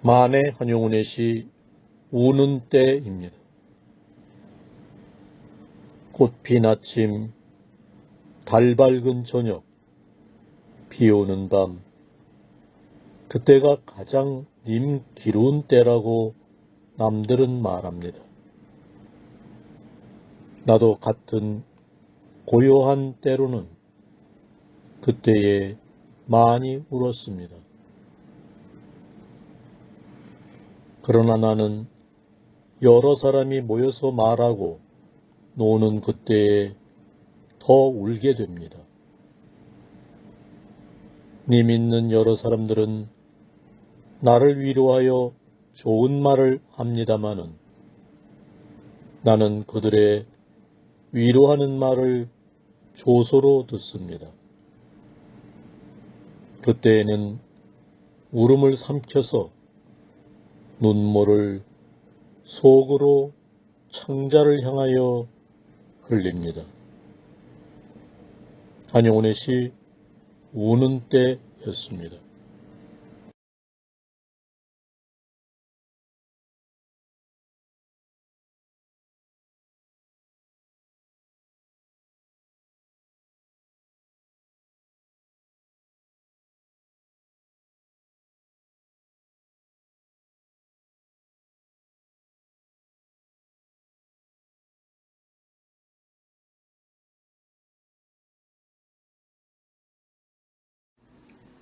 만해 한용운의 시 우는 때입니다. 꽃 핀 아침, 달 밝은 저녁, 비 오는 밤, 그때가 가장 님 기루운 때라고 남들은 말합니다. 나도 같은 고요한 때로는 그때에 많이 울었습니다. 그러나 나는 여러 사람이 모여서 말하고 노는 그때에 더 울게 됩니다. 님 있는 여러 사람들은 나를 위로하여 좋은 말을 합니다마는 나는 그들의 위로하는 말을 조소로 듣습니다. 그때에는 울음을 삼켜서 눈물을 속으로 창자를 향하여 흘립니다. 한용운의 시 우는 때였습니다.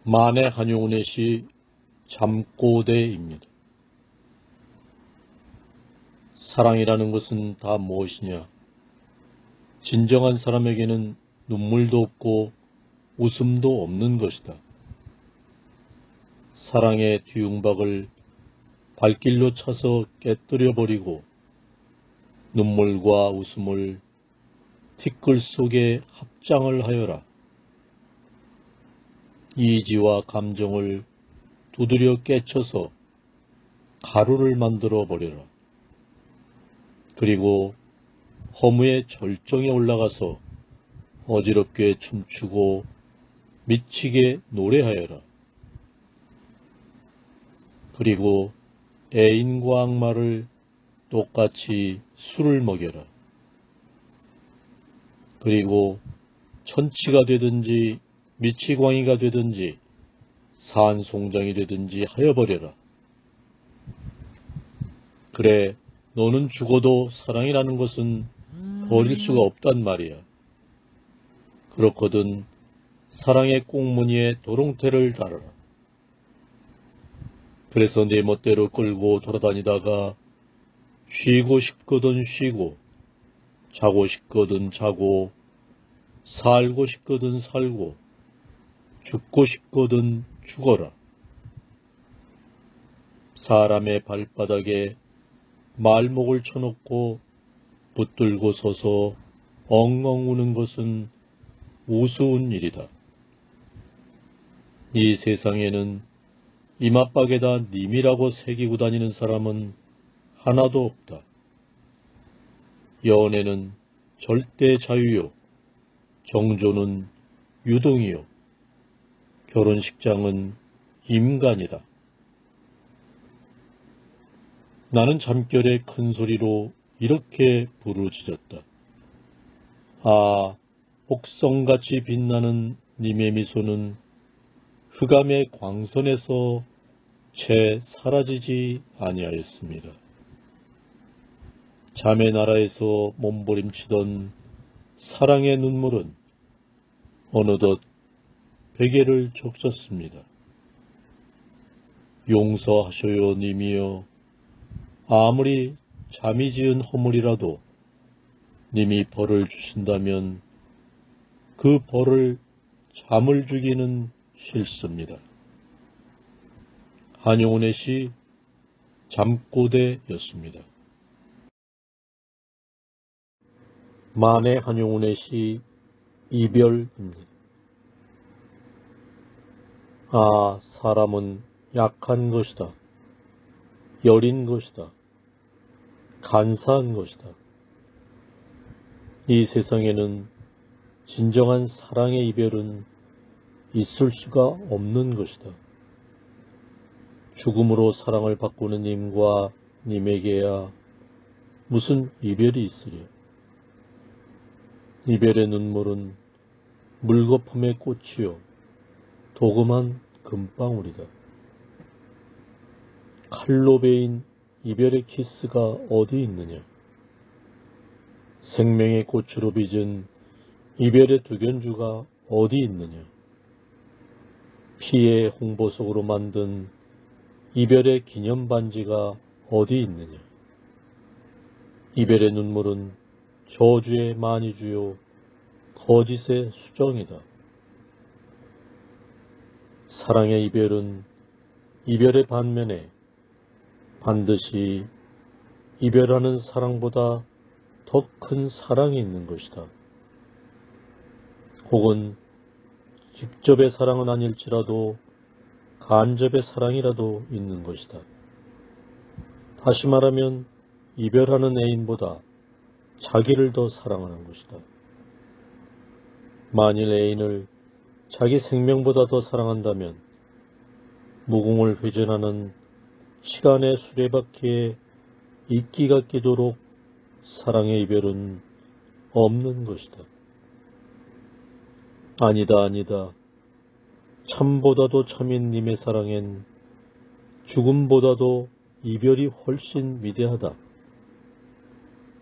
만해 한용운의 시 잠꼬대입니다. 사랑이라는 것은 다 무엇이냐? 진정한 사람에게는 눈물도 없고 웃음도 없는 것이다. 사랑의 뒤움박을 발길로 차서 깨뜨려버리고 눈물과 웃음을 티끌 속에 합장을 하여라. 이지와 감정을 두드려 깨쳐서 가루를 만들어 버려라. 그리고 허무의 절정에 올라가서 어지럽게 춤추고 미치게 노래하여라. 그리고 애인과 악마를 똑같이 술을 먹여라. 그리고 천치가 되든지 미치광이가 되든지 산송장이 되든지 하여버려라. 그래, 너는 죽어도 사랑이라는 것은 버릴 수가 없단 말이야. 그렇거든 사랑의 꽁무니에 도롱태를 달아라. 그래서 내 멋대로 끌고 돌아다니다가 쉬고 싶거든 쉬고, 자고 싶거든 자고, 살고 싶거든 살고, 죽고 싶거든 죽어라. 사람의 발바닥에 말목을 쳐놓고 붙들고 서서 엉엉 우는 것은 우스운 일이다. 이 세상에는 이맛박에다 님이라고 새기고 다니는 사람은 하나도 없다. 연애는 절대 자유요, 정조는 유동이요, 결혼식장은 임간이다. 나는 잠결에 큰 소리로 이렇게 부르짖었다. 아, 복성같이 빛나는 님의 미소는 흑암의 광선에서 채 사라지지 아니하였습니다. 잠의 나라에서 몸부림치던 사랑의 눈물은 어느덧 베개를 적셨습니다. 용서하셔요 님이여. 아무리 잠이 지은 허물이라도 님이 벌을 주신다면 그 벌을 잠을 주기는 싫습니다. 한용운의 시 잠꼬대였습니다. 만해 한용운의 시 이별입니다. 아, 사람은 약한 것이다. 여린 것이다. 간사한 것이다. 이 세상에는 진정한 사랑의 이별은 있을 수가 없는 것이다. 죽음으로 사랑을 바꾸는 님과 님에게야 무슨 이별이 있으랴. 이별의 눈물은 물거품의 꽃이요 도금한 금방울이다. 칼로 베인 이별의 키스가 어디 있느냐. 생명의 꽃으로 빚은 이별의 두견주가 어디 있느냐. 피의 홍보석으로 만든 이별의 기념반지가 어디 있느냐. 이별의 눈물은 저주의 만이주요 거짓의 수정이다. 사랑의 이별은 이별의 반면에 반드시 이별하는 사랑보다 더 큰 사랑이 있는 것이다. 혹은 직접의 사랑은 아닐지라도 간접의 사랑이라도 있는 것이다. 다시 말하면 이별하는 애인보다 자기를 더 사랑하는 것이다. 만일 애인을 자기 생명보다 더 사랑한다면 무궁을 회전하는 시간의 수레바퀴에 이끼가 끼도록 사랑의 이별은 없는 것이다. 아니다, 아니다. 참보다도 참인 님의 사랑엔 죽음보다도 이별이 훨씬 위대하다.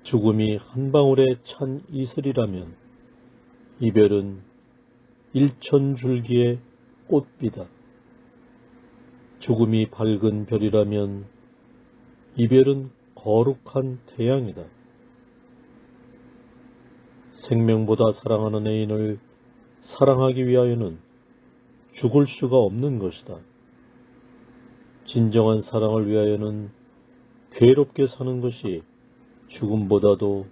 죽음이 한 방울의 찬 이슬이라면 이별은 일천줄기의 꽃비다. 죽음이 밝은 별이라면 이별은 거룩한 태양이다. 생명보다 사랑하는 애인을 사랑하기 위하여는 죽을 수가 없는 것이다. 진정한 사랑을 위하여는 괴롭게 사는 것이 죽음보다도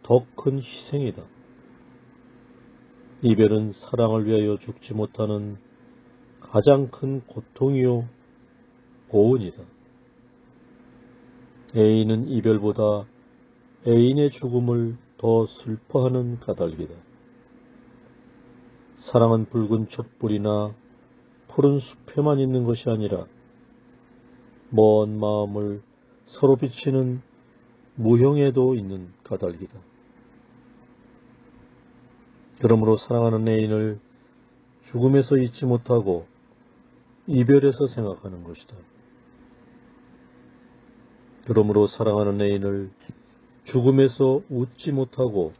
더 큰 희생이다. 이별은 사랑을 위하여 죽지 못하는 가장 큰 고통이요 고은이다. 애인은 이별보다 애인의 죽음을 더 슬퍼하는 까닭이다. 사랑은 붉은 촛불이나 푸른 숲에만 있는 것이 아니라 먼 마음을 서로 비치는 무형에도 있는 까닭이다. 그러므로 사랑하는 애인을 죽음에서 잊지 못하고 이별에서 생각하는 것이다. 그러므로 사랑하는 애인을 죽음에서 웃지 못하고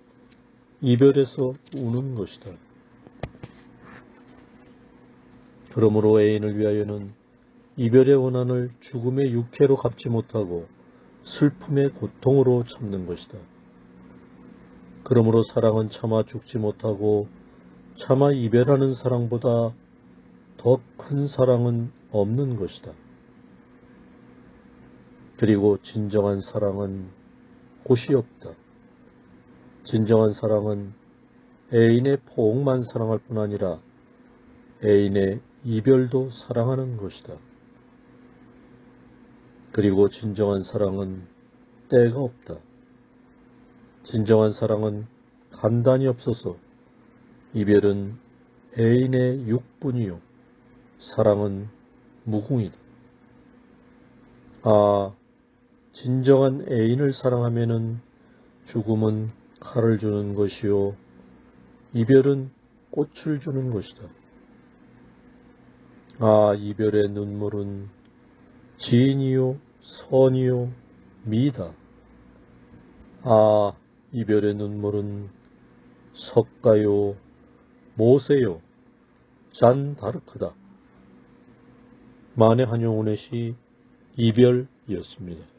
이별에서 우는 것이다. 그러므로 애인을 위하여는 이별의 원한을 죽음의 육회로 갚지 못하고 슬픔의 고통으로 참는 것이다. 그러므로 사랑은 차마 죽지 못하고 차마 이별하는 사랑보다 더 큰 사랑은 없는 것이다. 그리고 진정한 사랑은 곳이 없다. 진정한 사랑은 애인의 포옹만 사랑할 뿐 아니라 애인의 이별도 사랑하는 것이다. 그리고 진정한 사랑은 때가 없다. 진정한 사랑은 간단히 없어서 이별은 애인의 육분이요 사랑은 무궁이다. 아, 진정한 애인을 사랑하면은 죽음은 칼을 주는 것이요 이별은 꽃을 주는 것이다. 아, 이별의 눈물은 지인이요 선이요 미다. 아, 이별의 눈물은 석가요 모세요 잔다르크다. 만해 한용운의 시 이별이었습니다.